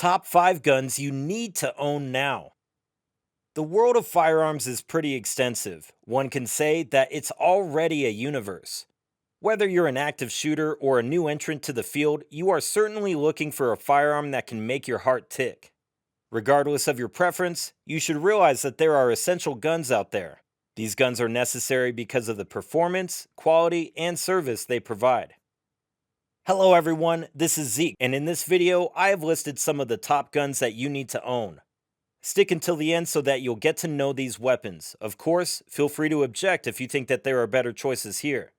Top 5 guns you need to own now. The world of firearms is pretty extensive. One can say that it's already a universe. Whether you're an active shooter or a new entrant to the field, you are certainly looking for a firearm that can make your heart tick. Regardless of your preference, you should realize that there are essential guns out there. These guns are necessary because of the performance, quality, and service they provide. Hello everyone, this is Zeke, and in this video, I have listed some of the top guns that you need to own. Stick until the end so that you'll get to know these weapons. Of course, feel free to object if you think that there are better choices here.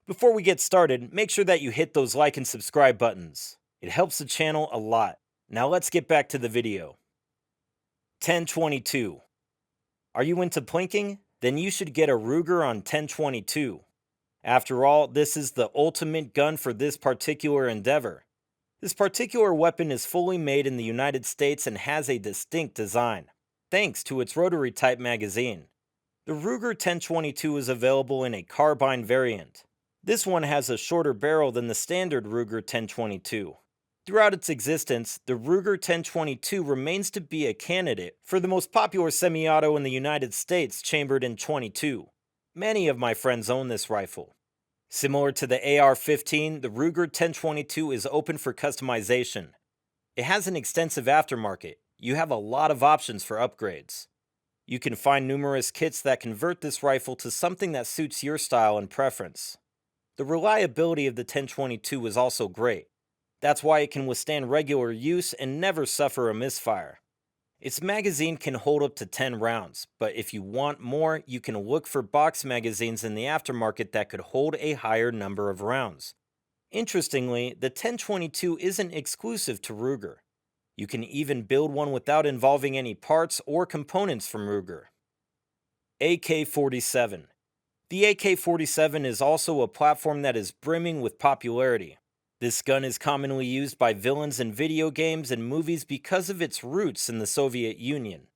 Before we get started, make sure that you hit those like and subscribe buttons. It helps the channel a lot. Now let's get back to the video. 1022. Are you into plinking? Then you should get a Ruger on 1022. After all, this is the ultimate gun for this particular endeavor. This particular weapon is fully made in the United States and has a distinct design, thanks to its rotary type magazine. The Ruger 1022 is available in a carbine variant. This one has a shorter barrel than the standard Ruger 1022. Throughout its existence, the Ruger 1022 remains to be a candidate for the most popular semi-auto in the United States, chambered in .22. Many of my friends own this rifle. Similar to the AR-15, the Ruger 1022 is open for customization. It has an extensive aftermarket. You have a lot of options for upgrades. You can find numerous kits that convert this rifle to something that suits your style and preference. The reliability of the 1022 is also great. That's why it can withstand regular use and never suffer a misfire. Its magazine can hold up to 10 rounds, but if you want more, you can look for box magazines in the aftermarket that could hold a higher number of rounds. Interestingly, the 1022 isn't exclusive to Ruger. You can even build one without involving any parts or components from Ruger. AK-47. The AK-47 is also a platform that is brimming with popularity. This gun is commonly used by villains in video games and movies because of its roots in the Soviet Union.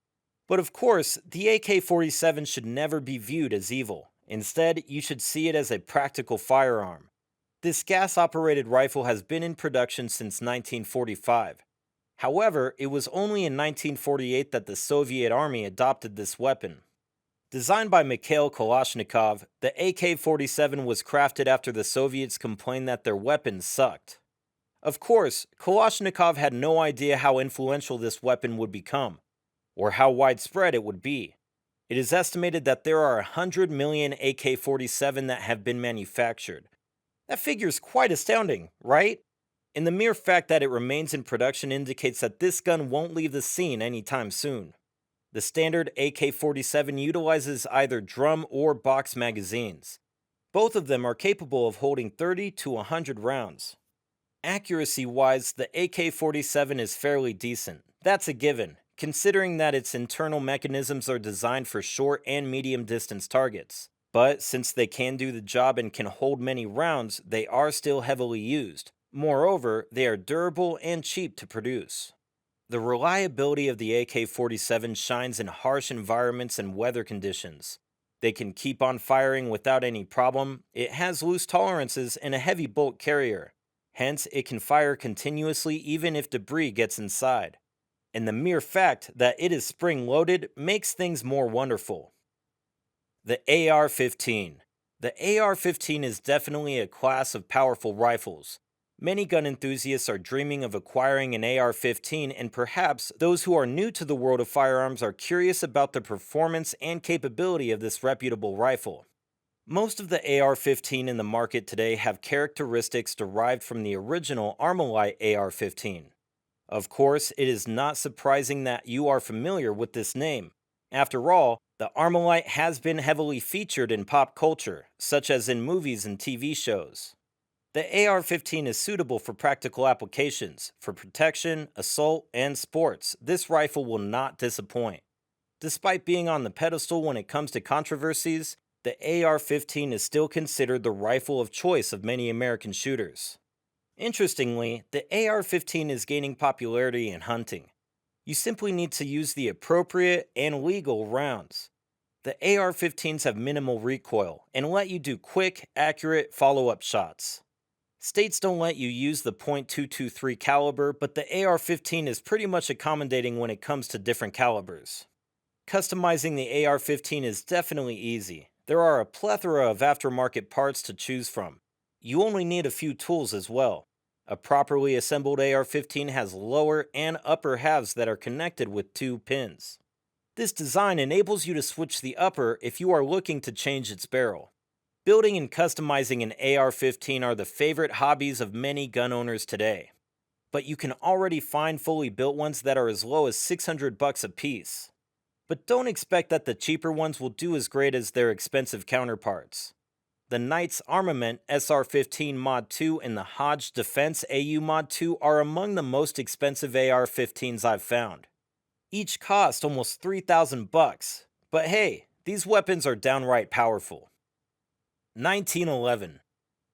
But of course, the AK-47 should never be viewed as evil. Instead, you should see it as a practical firearm. This gas-operated rifle has been in production since 1945. However, it was only in 1948 that the Soviet Army adopted this weapon. Designed by Mikhail Kalashnikov, the AK-47 was crafted after the Soviets complained that their weapons sucked. Of course, Kalashnikov had no idea how influential this weapon would become, or how widespread it would be. It is estimated that there are 100 million AK-47 that have been manufactured. That figure is quite astounding, right? And the mere fact that it remains in production indicates that this gun won't leave the scene anytime soon. The standard AK-47 utilizes either drum or box magazines. Both of them are capable of holding 30 to 100 rounds. Accuracy-wise, the AK-47 is fairly decent. That's a given, considering that its internal mechanisms are designed for short and medium distance targets. But since they can do the job and can hold many rounds, they are still heavily used. Moreover, they are durable and cheap to produce. The reliability of the AK-47 shines in harsh environments and weather conditions. They can keep on firing without any problem. It has loose tolerances and a heavy bolt carrier. Hence, it can fire continuously even if debris gets inside. And the mere fact that it is spring-loaded makes things more wonderful. The AR-15. The AR-15 is definitely a class of powerful rifles. Many gun enthusiasts are dreaming of acquiring an AR-15, and perhaps those who are new to the world of firearms are curious about the performance and capability of this reputable rifle. Most of the AR-15 in the market today have characteristics derived from the original Armalite AR-15. Of course, it is not surprising that you are familiar with this name. After all, the Armalite has been heavily featured in pop culture, such as in movies and TV shows. The AR-15 is suitable for practical applications. For protection, assault, and sports, this rifle will not disappoint. Despite being on the pedestal when it comes to controversies, the AR-15 is still considered the rifle of choice of many American shooters. Interestingly, the AR-15 is gaining popularity in hunting. You simply need to use the appropriate and legal rounds. The AR-15s have minimal recoil and let you do quick, accurate follow-up shots. States don't let you use the .223 caliber, but the AR-15 is pretty much accommodating when it comes to different calibers. Customizing the AR-15 is definitely easy. There are a plethora of aftermarket parts to choose from. You only need a few tools as well. A properly assembled AR-15 has lower and upper halves that are connected with two pins. This design enables you to switch the upper if you are looking to change its barrel. Building and customizing an AR-15 are the favorite hobbies of many gun owners today. But you can already find fully built ones that are as low as $600 a piece. But don't expect that the cheaper ones will do as great as their expensive counterparts. The Knights Armament SR-15 Mod 2 and the Hodge Defense AU Mod 2 are among the most expensive AR-15s I've found. Each cost almost $3,000, but hey, these weapons are downright powerful. 1911.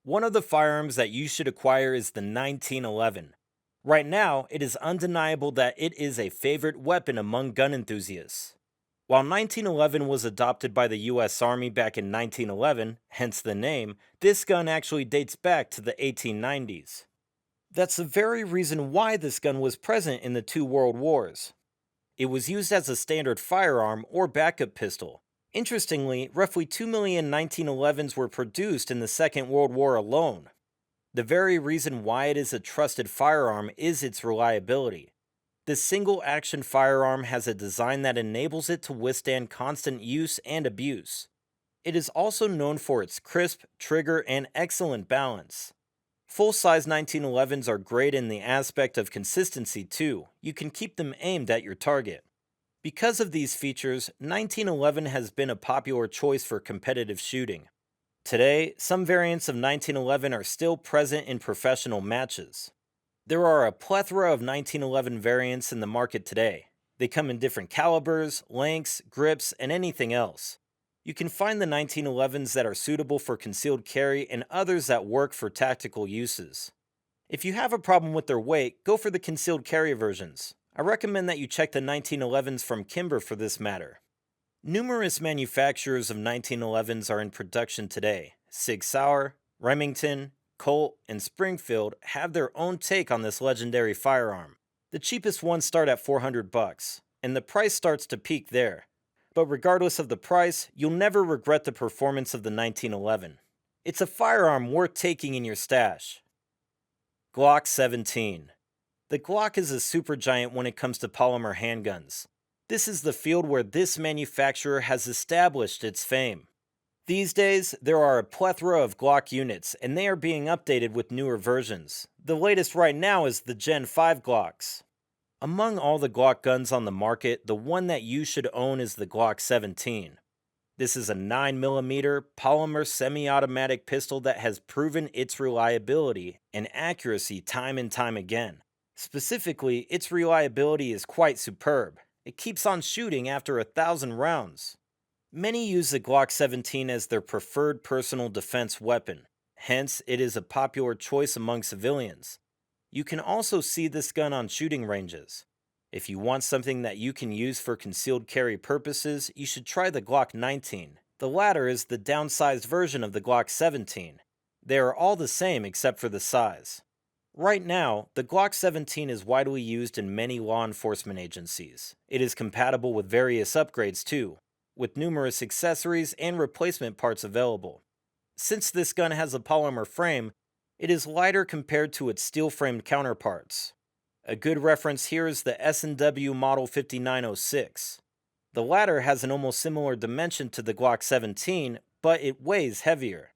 One of the firearms that you should acquire is the 1911. Right now, it is undeniable that it is a favorite weapon among gun enthusiasts. While 1911 was adopted by the US Army back in 1911, hence the name, this gun actually dates back to the 1890s. That's the very reason why this gun was present in the two world wars. It was used as a standard firearm or backup pistol. Interestingly, roughly 2 million 1911s were produced in the Second World War alone. The very reason why it is a trusted firearm is its reliability. This single-action firearm has a design that enables it to withstand constant use and abuse. It is also known for its crisp trigger and excellent balance. Full-size 1911s are great in the aspect of consistency too. You can keep them aimed at your target. Because of these features, 1911 has been a popular choice for competitive shooting. Today, some variants of 1911 are still present in professional matches. There are a plethora of 1911 variants in the market today. They come in different calibers, lengths, grips, and anything else. You can find the 1911s that are suitable for concealed carry and others that work for tactical uses. If you have a problem with their weight, go for the concealed carry versions. I recommend that you check the 1911s from Kimber for this matter. Numerous manufacturers of 1911s are in production today. Sig Sauer, Remington, Colt, and Springfield have their own take on this legendary firearm. The cheapest ones start at $400, and the price starts to peak there. But regardless of the price, you'll never regret the performance of the 1911. It's a firearm worth taking in your stash. Glock 17. The Glock is a supergiant when it comes to polymer handguns. This is the field where this manufacturer has established its fame. These days, there are a plethora of Glock units, and they are being updated with newer versions. The latest right now is the Gen 5 Glocks. Among all the Glock guns on the market, the one that you should own is the Glock 17. This is a 9mm polymer semi-automatic pistol that has proven its reliability and accuracy time and time again. Specifically, its reliability is quite superb. It keeps on shooting after 1,000 rounds. Many use the Glock 17 as their preferred personal defense weapon. Hence, it is a popular choice among civilians. You can also see this gun on shooting ranges. If you want something that you can use for concealed carry purposes, you should try the Glock 19. The latter is the downsized version of the Glock 17. They are all the same except for the size. Right now, the Glock 17 is widely used in many law enforcement agencies. It is compatible with various upgrades too, with numerous accessories and replacement parts available. Since this gun has a polymer frame, it is lighter compared to its steel-framed counterparts. A good reference here is the S&W Model 5906. The latter has an almost similar dimension to the Glock 17, but it weighs heavier.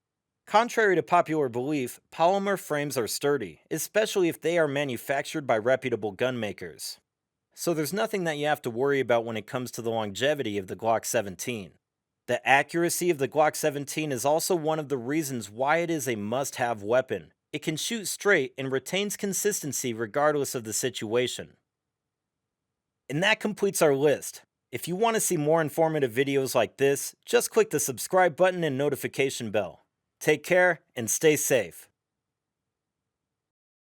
Contrary to popular belief, polymer frames are sturdy, especially if they are manufactured by reputable gun makers. So there's nothing that you have to worry about when it comes to the longevity of the Glock 17. The accuracy of the Glock 17 is also one of the reasons why it is a must-have weapon. It can shoot straight and retains consistency regardless of the situation. And that completes our list. If you want to see more informative videos like this, just click the subscribe button and notification bell. Take care and stay safe.